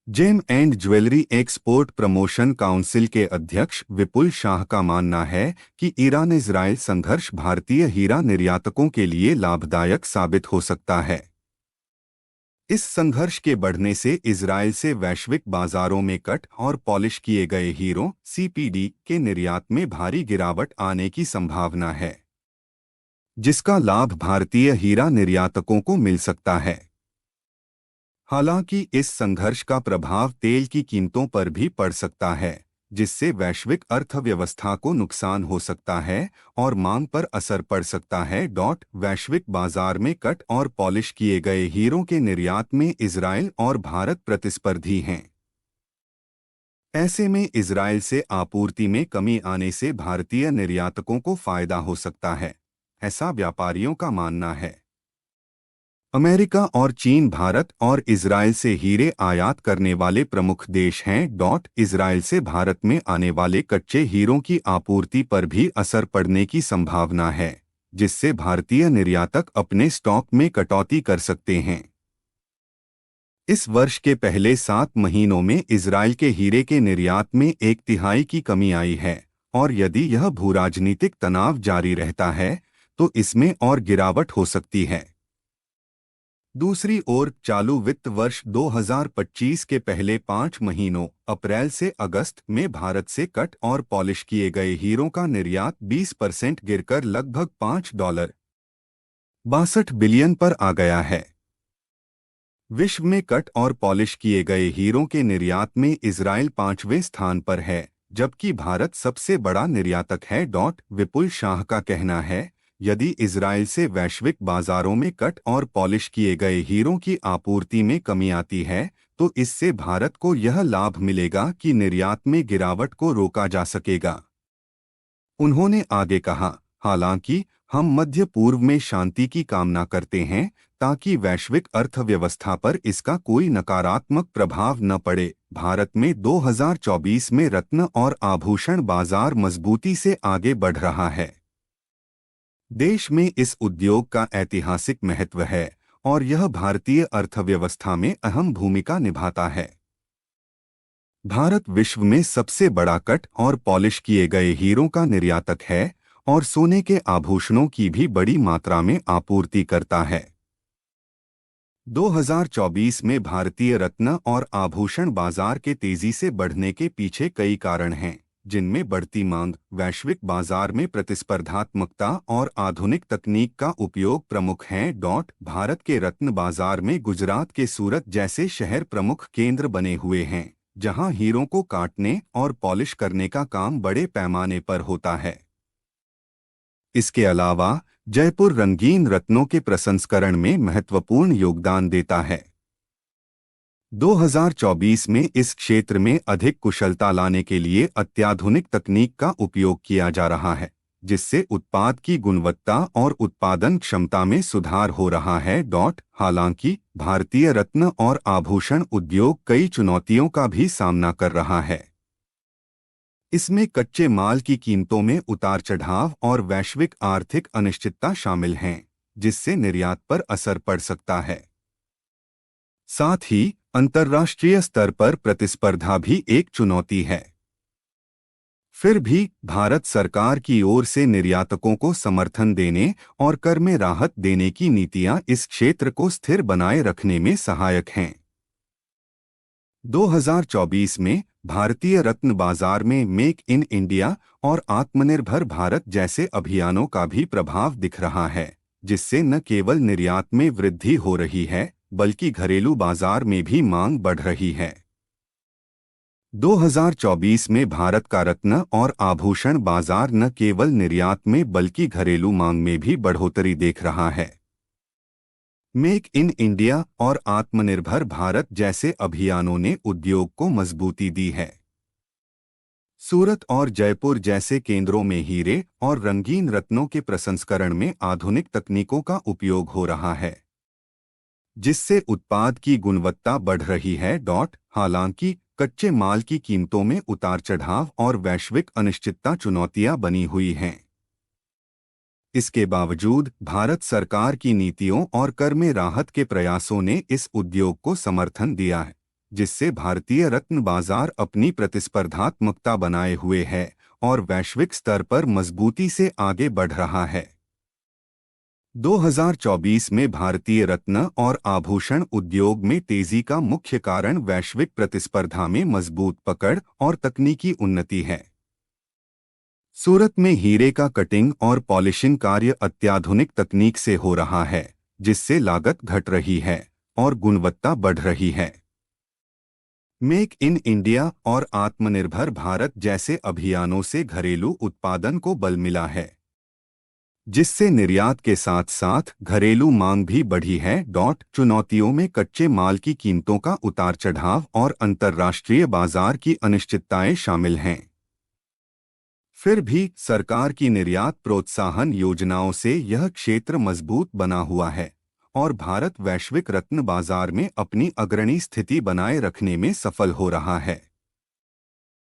GeM and jewellery export promotion council के अध्यक्ष विपुल शाह का मानना है कि ईरान इजरायल संघर्ष भारतीय हीरा निर्यातकों के लिए लाभदायक साबित हो सकता है। इस संघर्ष के बढ़ने से इजरायल से वैश्विक बाजारों में कट और पॉलिश किए गए हीरों सीपीडी के निर्यात में भारी गिरावट आने की संभावना है, जिसका लाभ भारतीय हीरा निर्यातकों को मिल सकता है। हालांकि इस संघर्ष का प्रभाव तेल की कीमतों पर भी पड़ सकता है, जिससे वैश्विक अर्थव्यवस्था को नुकसान हो सकता है और मांग पर असर पड़ सकता है। वैश्विक बाजार में कट और पॉलिश किए गए हीरों के निर्यात में इजरायल और भारत प्रतिस्पर्धी हैं। ऐसे में इजरायल से आपूर्ति में कमी आने से भारतीय निर्यातकों को फायदा हो सकता है, ऐसा व्यापारियों का मानना है। अमेरिका और चीन भारत और इजरायल से हीरे आयात करने वाले प्रमुख देश हैं। इजरायल से भारत में आने वाले कच्चे हीरों की आपूर्ति पर भी असर पड़ने की संभावना है, जिससे भारतीय निर्यातक अपने स्टॉक में कटौती कर सकते हैं। इस वर्ष के पहले 7 महीनों में इजरायल के हीरे के निर्यात में 1/3 की कमी आई है, और यदि यह भूराजनीतिक तनाव जारी रहता है तो इसमें और गिरावट हो सकती है। दूसरी ओर चालू वित्त वर्ष 2025 के पहले 5 महीनों अप्रैल से अगस्त में भारत से कट और पॉलिश किए गए हीरों का निर्यात 20% गिरकर लगभग $5.62 बिलियन पर आ गया है। विश्व में कट और पॉलिश किए गए हीरों के निर्यात में इजरायल 5वें स्थान पर है, जबकि भारत सबसे बड़ा निर्यातक है। विपुल शाह का कहना है, यदि इजरायल से वैश्विक बाजारों में कट और पॉलिश किए गए हीरों की आपूर्ति में कमी आती है तो इससे भारत को यह लाभ मिलेगा कि निर्यात में गिरावट को रोका जा सकेगा। उन्होंने आगे कहा, हालांकि हम मध्य पूर्व में शांति की कामना करते हैं ताकि वैश्विक अर्थव्यवस्था पर इसका कोई नकारात्मक प्रभाव न पड़े। भारत में 2024 में रत्न और आभूषण बाजार मजबूती से आगे बढ़ रहा है। देश में इस उद्योग का ऐतिहासिक महत्व है और यह भारतीय अर्थव्यवस्था में अहम भूमिका निभाता है। भारत विश्व में सबसे बड़ा कट और पॉलिश किए गए हीरों का निर्यातक है और सोने के आभूषणों की भी बड़ी मात्रा में आपूर्ति करता है। 2024 में भारतीय रत्न और आभूषण बाजार के तेजी से बढ़ने के पीछे कई कारण हैं, जिनमें बढ़ती मांग, वैश्विक बाजार में प्रतिस्पर्धात्मकता और आधुनिक तकनीक का उपयोग प्रमुख हैं। भारत के रत्न बाजार में गुजरात के सूरत जैसे शहर प्रमुख केंद्र बने हुए हैं, जहां हीरों को काटने और पॉलिश करने का काम बड़े पैमाने पर होता है। इसके अलावा जयपुर रंगीन रत्नों के प्रसंस्करण में महत्वपूर्ण योगदान देता है। 2024 में इस क्षेत्र में अधिक कुशलता लाने के लिए अत्याधुनिक तकनीक का उपयोग किया जा रहा है, जिससे उत्पाद की गुणवत्ता और उत्पादन क्षमता में सुधार हो रहा है। हालांकि भारतीय रत्न और आभूषण उद्योग कई चुनौतियों का भी सामना कर रहा है। इसमें कच्चे माल की कीमतों में उतार चढ़ाव और वैश्विक आर्थिक अनिश्चितता शामिल हैं, जिससे निर्यात पर असर पड़ सकता है। साथ ही अंतर्राष्ट्रीय स्तर पर प्रतिस्पर्धा भी एक चुनौती है। फिर भी भारत सरकार की ओर से निर्यातकों को समर्थन देने और कर में राहत देने की नीतियां इस क्षेत्र को स्थिर बनाए रखने में सहायक हैं। 2024 में भारतीय रत्न बाजार में मेक इन इंडिया और आत्मनिर्भर भारत जैसे अभियानों का भी प्रभाव दिख रहा है, जिससे न केवल निर्यात में वृद्धि हो रही है बल्कि घरेलू बाजार में भी मांग बढ़ रही है। 2024 में भारत का रत्न और आभूषण बाजार न केवल निर्यात में बल्कि घरेलू मांग में भी बढ़ोतरी देख रहा है। मेक इन इंडिया और आत्मनिर्भर भारत जैसे अभियानों ने उद्योग को मजबूती दी है। सूरत और जयपुर जैसे केंद्रों में हीरे और रंगीन रत्नों के प्रसंस्करण में आधुनिक तकनीकों का उपयोग हो रहा है, जिससे उत्पाद की गुणवत्ता बढ़ रही है। हालांकि कच्चे माल की कीमतों में उतार चढ़ाव और वैश्विक अनिश्चितता चुनौतियां बनी हुई हैं। इसके बावजूद भारत सरकार की नीतियों और कर में राहत के प्रयासों ने इस उद्योग को समर्थन दिया है, जिससे भारतीय रत्न बाजार अपनी प्रतिस्पर्धात्मकता बनाए हुए है और वैश्विक स्तर पर मजबूती से आगे बढ़ रहा है। 2024 में भारतीय रत्न और आभूषण उद्योग में तेजी का मुख्य कारण वैश्विक प्रतिस्पर्धा में मजबूत पकड़ और तकनीकी उन्नति है। सूरत में हीरे का कटिंग और पॉलिशिंग कार्य अत्याधुनिक तकनीक से हो रहा है, जिससे लागत घट रही है और गुणवत्ता बढ़ रही है। मेक इन इंडिया और आत्मनिर्भर भारत जैसे अभियानों से घरेलू उत्पादन को बल मिला है, जिससे निर्यात के साथ साथ घरेलू मांग भी बढ़ी है। चुनौतियों में कच्चे माल की कीमतों का उतार चढ़ाव और अंतर्राष्ट्रीय बाजार की अनिश्चितताएं शामिल हैं। फिर भी सरकार की निर्यात प्रोत्साहन योजनाओं से यह क्षेत्र मजबूत बना हुआ है और भारत वैश्विक रत्न बाजार में अपनी अग्रणी स्थिति बनाए रखने में सफल हो रहा है।